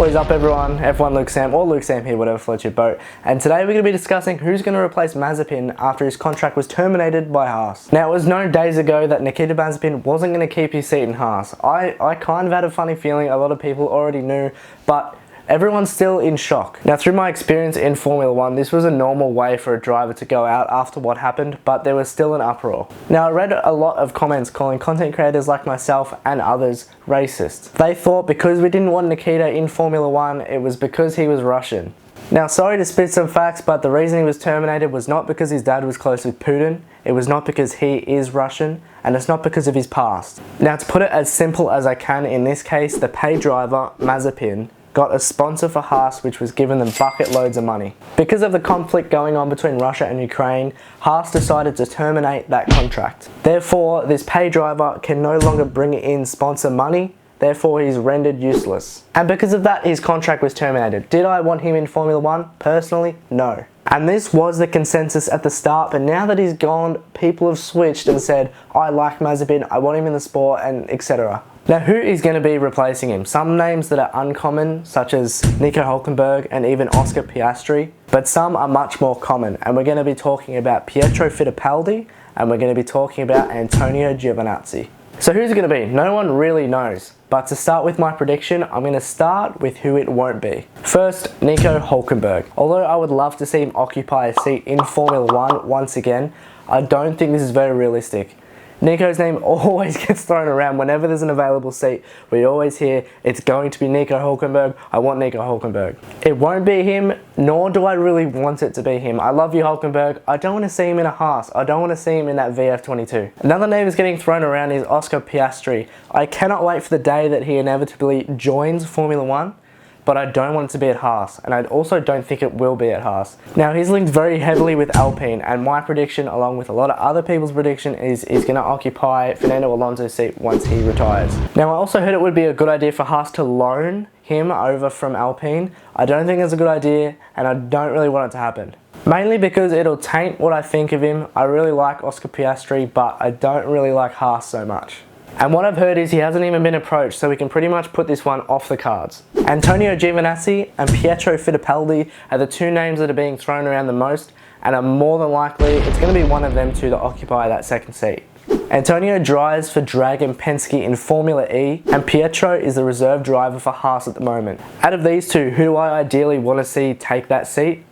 What is up everyone, F1 Luke Sam, or Luke Sam here, whatever floats your boat. And today we're going to be discussing who's going to replace Mazepin after his contract was terminated by Haas. Now it was known days ago that Nikita Mazepin wasn't going to keep his seat in Haas. I kind of had a funny feeling, a lot of people already knew, but everyone's still in shock. Now through my experience in Formula 1, this was a normal way for a driver to go out after what happened, but there was still an uproar. Now I read a lot of comments calling content creators like myself and others racist. They thought because we didn't want Nikita in Formula 1, it was because he was Russian. Now sorry to spit some facts, but the reason he was terminated was not because his dad was close with Putin, it was not because he is Russian, and it's not because of his past. Now to put it as simple as I can, in this case, the paid driver, Mazepin, got a sponsor for Haas which was giving them bucket loads of money. Because of the conflict going on between Russia and Ukraine, Haas decided to terminate that contract. Therefore, this pay driver can no longer bring in sponsor money, therefore he's rendered useless. And because of that, his contract was terminated. Did I want him in Formula 1? Personally, no. And this was the consensus at the start, but now that he's gone, people have switched and said, I like Mazepin, I want him in the sport, and etc. Now who is going to be replacing him? Some names that are uncommon, such as Nico Hülkenberg and even Oscar Piastri, but some are much more common, and we're going to be talking about Pietro Fittipaldi and we're going to be talking about Antonio Giovinazzi. So who's it going to be? No one really knows, but to start with my prediction, I'm going to start with who it won't be. First, Nico Hülkenberg. Although I would love to see him occupy a seat in Formula 1 once again, I don't think this is very realistic. Nico's name always gets thrown around whenever there's an available seat. We always hear, it's going to be Nico Hülkenberg, I want Nico Hülkenberg. It won't be him, nor do I really want it to be him. I love you Hülkenberg, I don't want to see him in a Haas, I don't want to see him in that VF22. Another name is getting thrown around is Oscar Piastri. I cannot wait for the day that he inevitably joins Formula 1. But I don't want it to be at Haas, and I also don't think it will be at Haas. Now he's linked very heavily with Alpine, and my prediction, along with a lot of other people's prediction, is he's going to occupy Fernando Alonso's seat once he retires. Now I also heard it would be a good idea for Haas to loan him over from Alpine. I don't think it's a good idea, and I don't really want it to happen. Mainly because it'll taint what I think of him. I really like Oscar Piastri, but I don't really like Haas so much. And what I've heard is he hasn't even been approached, so we can pretty much put this one off the cards. Antonio Giovinazzi and Pietro Fittipaldi are the two names that are being thrown around the most, and are more than likely it's going to be one of them two to occupy that second seat. Antonio drives for Dragon Penske in Formula E, and Pietro is the reserve driver for Haas at the moment. Out of these two, who do I ideally want to see take that seat?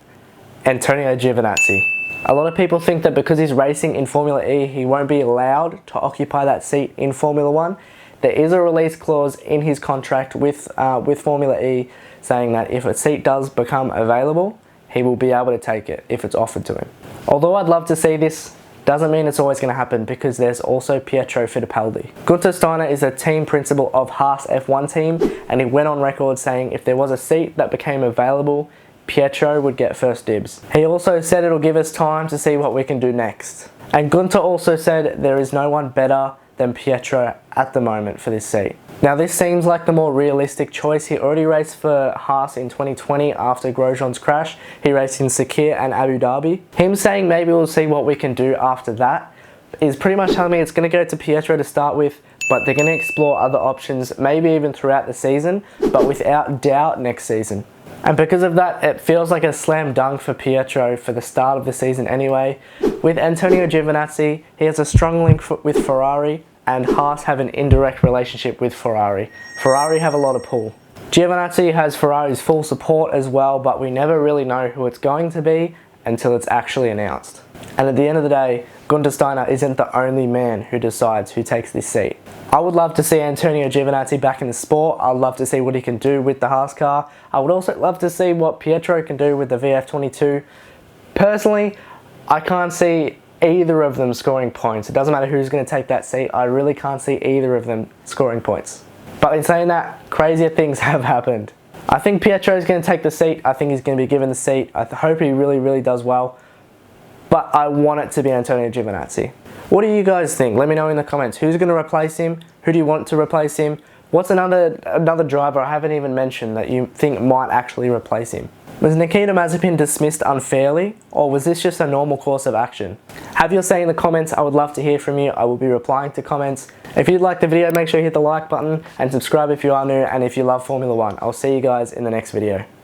Antonio Giovinazzi. A lot of people think that because he's racing in Formula E, he won't be allowed to occupy that seat in Formula 1. There is a release clause in his contract with Formula E saying that if a seat does become available, he will be able to take it if it's offered to him. Although I'd love to see this, doesn't mean it's always going to happen, because there's also Pietro Fittipaldi. Gunther Steiner is a team principal of Haas F1 team, and he went on record saying if there was a seat that became available, Pietro would get first dibs. He also said it'll give us time to see what we can do next. And Gunther also said there is no one better than Pietro at the moment for this seat. Now this seems like the more realistic choice. He already raced for Haas in 2020 after Grosjean's crash. He raced in Sakir and Abu Dhabi. Him saying maybe we'll see what we can do after that is pretty much telling me it's going to go to Pietro to start with, but they're going to explore other options, maybe even throughout the season, but without doubt next season. And because of that, it feels like a slam dunk for Pietro for the start of the season anyway. With Antonio Giovinazzi, he has a strong link with Ferrari, and Haas have an indirect relationship with Ferrari. Ferrari have a lot of pull. Giovinazzi has Ferrari's full support as well, but we never really know who it's going to be until it's actually announced. And at the end of the day, Gunther Steiner isn't the only man who decides who takes this seat. I would love to see Antonio Giovinazzi back in the sport. I'd love to see what he can do with the Haas car. I would also love to see what Pietro can do with the VF22. Personally, I can't see either of them scoring points. It doesn't matter who's going to take that seat. I really can't see either of them scoring points. But in saying that, crazier things have happened. I think Pietro is going to take the seat. I think he's going to be given the seat. I hope he really does well. But I want it to be Antonio Giovinazzi. What do you guys think? Let me know in the comments. Who's going to replace him? Who do you want to replace him? What's another driver I haven't even mentioned that you think might actually replace him? Was Nikita Mazepin dismissed unfairly, or was this just a normal course of action? Have your say in the comments. I would love to hear from you. I will be replying to comments. If you liked the video, make sure you hit the like button and subscribe if you are new and if you love Formula 1. I'll see you guys in the next video.